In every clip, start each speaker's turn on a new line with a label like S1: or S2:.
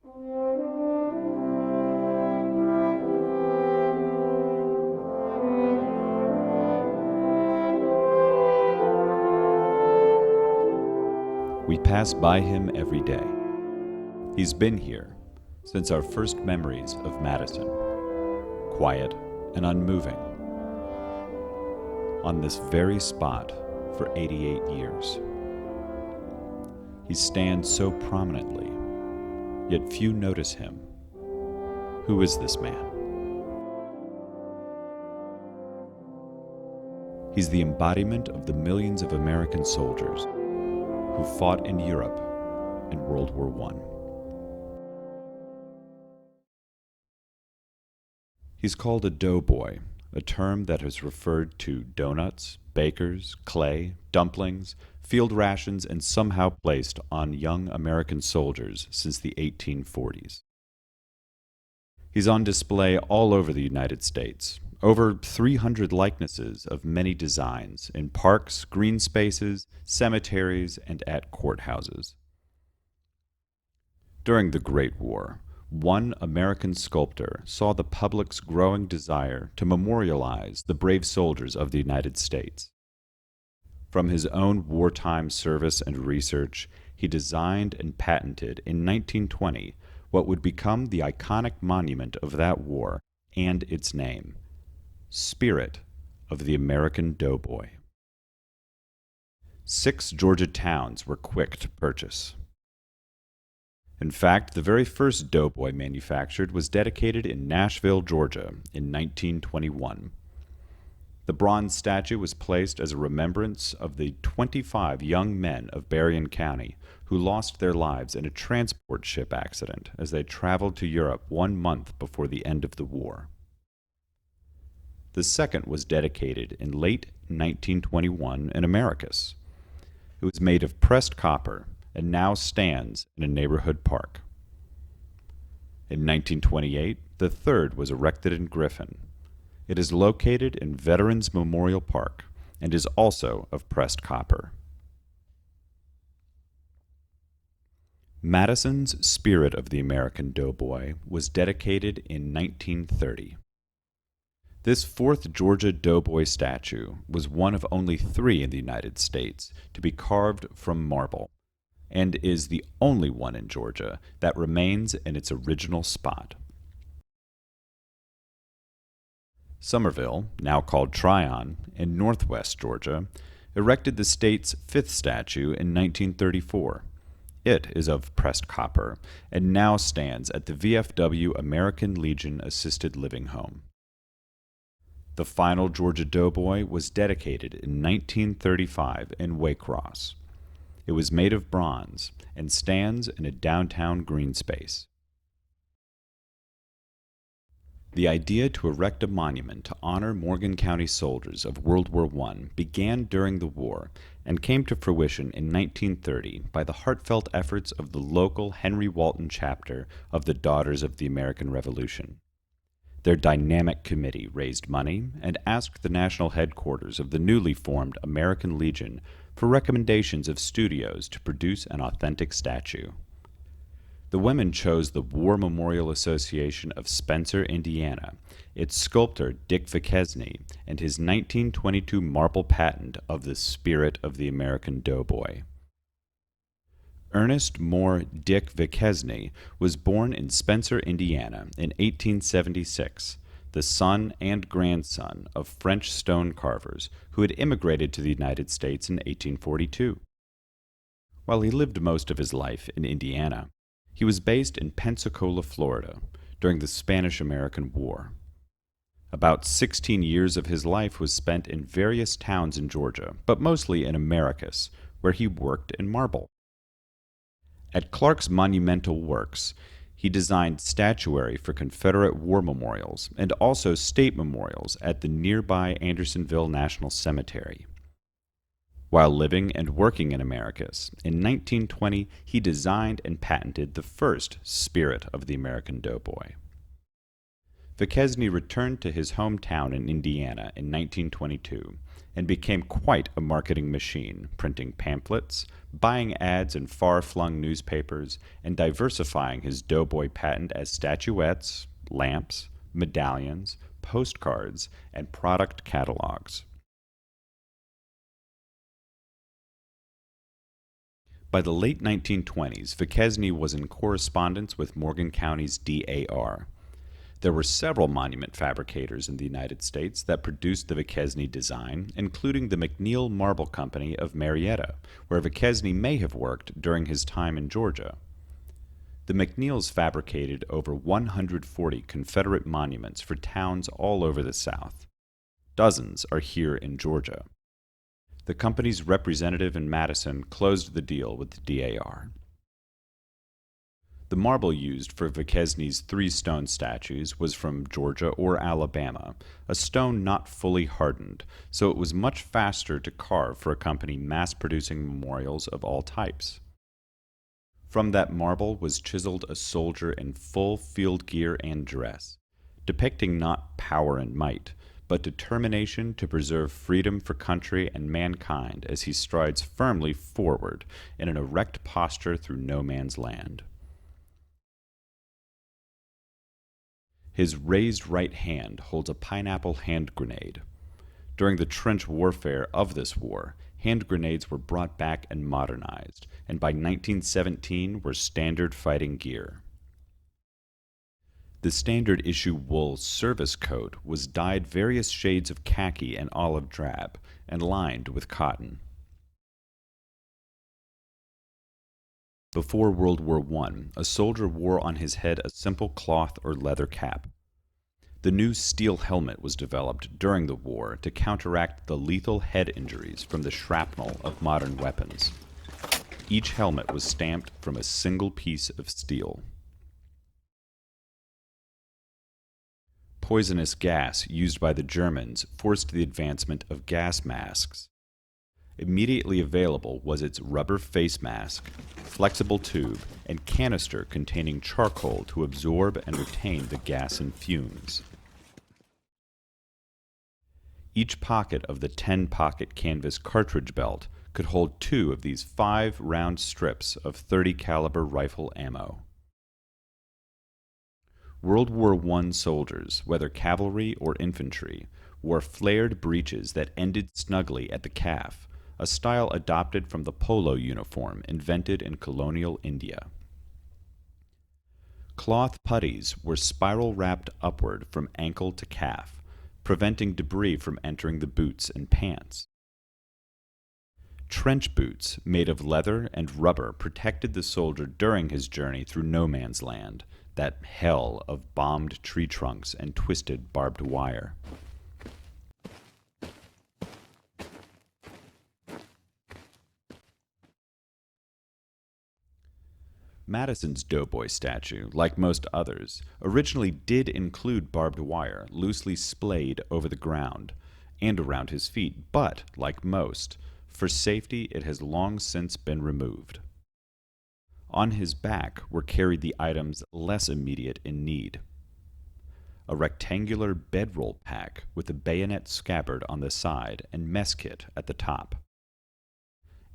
S1: We pass by him every day. He's been here since our first memories of Madison, quiet and unmoving, on this very spot for 88 years. He stands so prominently, yet few notice him. Who is this man? He's the embodiment of the millions of American soldiers who fought in Europe in World War I. He's called a doughboy, a term that has referred to donuts, bakers, clay, dumplings, field rations, and somehow placed on young American soldiers since the 1840s. He's on display all over the United States, over 300 likenesses of many designs in parks, green spaces, cemeteries, and at courthouses. During the Great War, one American sculptor saw the public's growing desire to memorialize the brave soldiers of the United States. From his own wartime service and research, he designed and patented in 1920 what would become the iconic monument of that war and its name, Spirit of the American Doughboy. 6 Georgia towns were quick to purchase. In fact, the very first doughboy manufactured was dedicated in Nashville, Georgia, in 1921. The bronze statue was placed as a remembrance of the 25 young men of Berrien County who lost their lives in a transport ship accident as they traveled to Europe 1 month before the end of the war. The second was dedicated in late 1921 in Americus. It was made of pressed copper and now stands in a neighborhood park. In 1928, the third was erected in Griffin. It is located in Veterans Memorial Park and is also of pressed copper. Madison's Spirit of the American Doughboy was dedicated in 1930. This 4th Georgia doughboy statue was one of only 3 in the United States to be carved from marble, and is the only one in Georgia that remains in its original spot. Somerville, now called Tryon, in northwest Georgia, erected the state's 5th statue in 1934. It is of pressed copper and now stands at the VFW American Legion Assisted Living Home. The final Georgia doughboy was dedicated in 1935 in Waycross. It was made of bronze and stands in a downtown green space. The idea to erect a monument to honor Morgan County soldiers of World War I began during the war and came to fruition in 1930 by the heartfelt efforts of the local Henry Walton chapter of the Daughters of the American Revolution. Their dynamic committee raised money and asked the national headquarters of the newly formed American Legion for recommendations of studios to produce an authentic statue. The women chose the War Memorial Association of Spencer, Indiana, its sculptor Dick Viquesney, and his 1922 marble patent of the Spirit of the American Doughboy. Ernest Moore Dick Viquesney was born in Spencer, Indiana in 1876, the son and grandson of French stone carvers who had immigrated to the United States in 1842. While he lived most of his life in Indiana, he was based in Pensacola, Florida, during the Spanish-American War. About 16 years of his life was spent in various towns in Georgia, but mostly in Americus, where he worked in marble. At Clark's Monumental Works, he designed statuary for Confederate war memorials and also state memorials at the nearby Andersonville National Cemetery. While living and working in Americus, in 1920 he designed and patented the first Spirit of the American Doughboy. Duquesne returned to his hometown in Indiana in 1922 and became quite a marketing machine, printing pamphlets, buying ads in far-flung newspapers, and diversifying his doughboy patent as statuettes, lamps, medallions, postcards, and product catalogs. By the late 1920s, Duquesne was in correspondence with Morgan County's DAR. There were several monument fabricators in the United States that produced the Duquesne design, including the McNeil Marble Company of Marietta, where Duquesne may have worked during his time in Georgia. The McNeils fabricated over 140 Confederate monuments for towns all over the South. Dozens are here in Georgia. The company's representative in Madison closed the deal with the DAR. The marble used for Duquesne's 3 stone statues was from Georgia or Alabama, a stone not fully hardened, so it was much faster to carve for a company mass-producing memorials of all types. From that marble was chiseled a soldier in full field gear and dress, depicting not power and might, but determination to preserve freedom for country and mankind as he strides firmly forward in an erect posture through no man's land. His raised right hand holds a pineapple hand grenade. During the trench warfare of this war, hand grenades were brought back and modernized, and by 1917 were standard fighting gear. The standard issue wool service coat was dyed various shades of khaki and olive drab, and lined with cotton. Before World War I, a soldier wore on his head a simple cloth or leather cap. The new steel helmet was developed during the war to counteract the lethal head injuries from the shrapnel of modern weapons. Each helmet was stamped from a single piece of steel. Poisonous gas used by the Germans forced the advancement of gas masks. Immediately available was its rubber face mask, flexible tube, and canister containing charcoal to absorb and retain the gas and fumes. Each pocket of the 10-pocket canvas cartridge belt could hold 2 of these 5 round strips of .30 caliber rifle ammo. World War I soldiers, whether cavalry or infantry, wore flared breeches that ended snugly at the calf, a style adopted from the polo uniform invented in colonial India. Cloth puttees were spiral-wrapped upward from ankle to calf, preventing debris from entering the boots and pants. Trench boots made of leather and rubber protected the soldier during his journey through no man's land, that hell of bombed tree trunks and twisted barbed wire. Madison's doughboy statue, like most others, originally did include barbed wire loosely splayed over the ground and around his feet, but, like most, for safety it has long since been removed. On his back were carried the items less immediate in need. A rectangular bedroll pack with a bayonet scabbard on the side and mess kit at the top.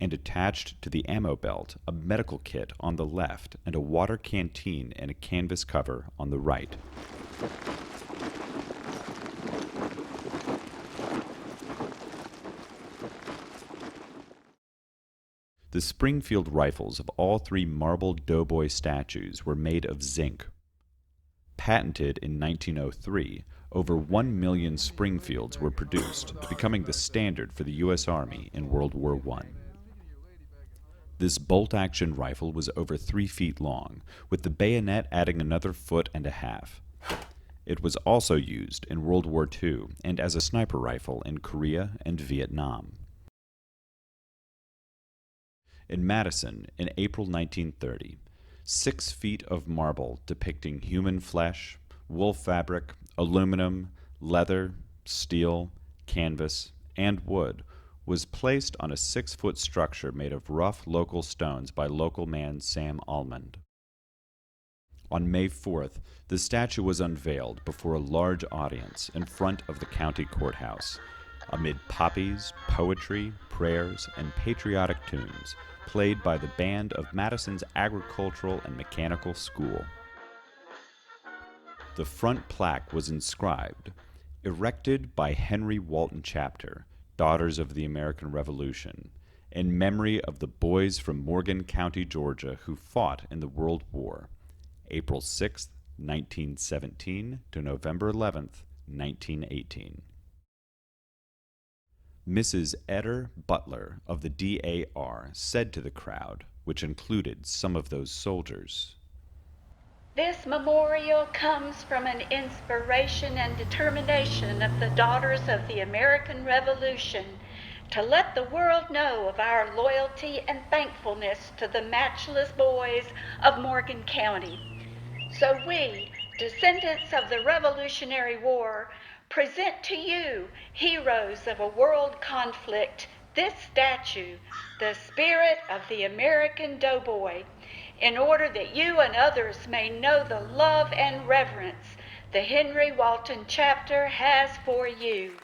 S1: And attached to the ammo belt, a medical kit on the left and a water canteen and a canvas cover on the right. The Springfield rifles of all 3 marble doughboy statues were made of zinc. Patented in 1903, over 1 million Springfields were produced, becoming the standard for the U.S. Army in World War I. This bolt-action rifle was over 3 feet long, with the bayonet adding another 1.5 feet. It was also used in World War II and as a sniper rifle in Korea and Vietnam. In Madison, in April 1930, 6 feet of marble depicting human flesh, wool fabric, aluminum, leather, steel, canvas, and wood was placed on a 6-foot structure made of rough local stones by local man Sam Almond. On May 4th, the statue was unveiled before a large audience in front of the county courthouse, amid poppies, poetry, prayers, and patriotic tunes played by the band of Madison's Agricultural and Mechanical School. The front plaque was inscribed, "Erected by Henry Walton Chapter, Daughters of the American Revolution, in memory of the boys from Morgan County, Georgia, who fought in the World War, April 6, 1917 to November 11, 1918. Mrs. Eder Butler of the DAR said to the crowd, which included some of those soldiers,
S2: "This memorial comes from an inspiration and determination of the daughters of the American Revolution to let the world know of our loyalty and thankfulness to the matchless boys of Morgan County. So we, descendants of the Revolutionary War, present to you, heroes of a world conflict, this statue, the spirit of the American doughboy, in order that you and others may know the love and reverence the Henry Walton Chapter has for you."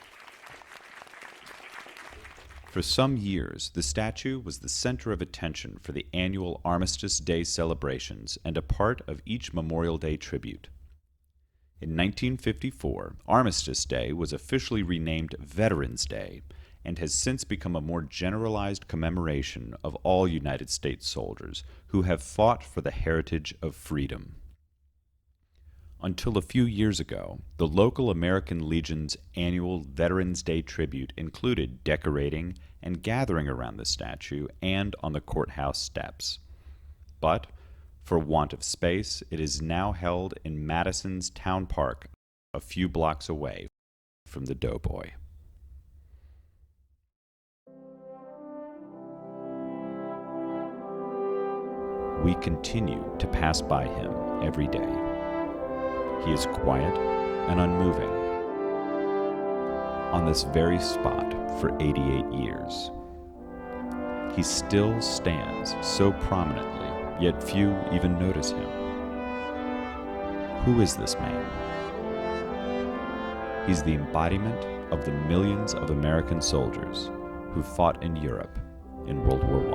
S1: For some years, the statue was the center of attention for the annual Armistice Day celebrations and a part of each Memorial Day tribute. In 1954, Armistice Day was officially renamed Veterans Day and has since become a more generalized commemoration of all United States soldiers who have fought for the heritage of freedom. Until a few years ago, the local American Legion's annual Veterans Day tribute included decorating and gathering around the statue and on the courthouse steps. But, for want of space, it is now held in Madison's Town Park, a few blocks away from the Doughboy. We continue to pass by him every day. He is quiet and unmoving. On this very spot for 88 years. He still stands so prominently, yet few even notice him. Who is this man? He's the embodiment of the millions of American soldiers who fought in Europe in World War I.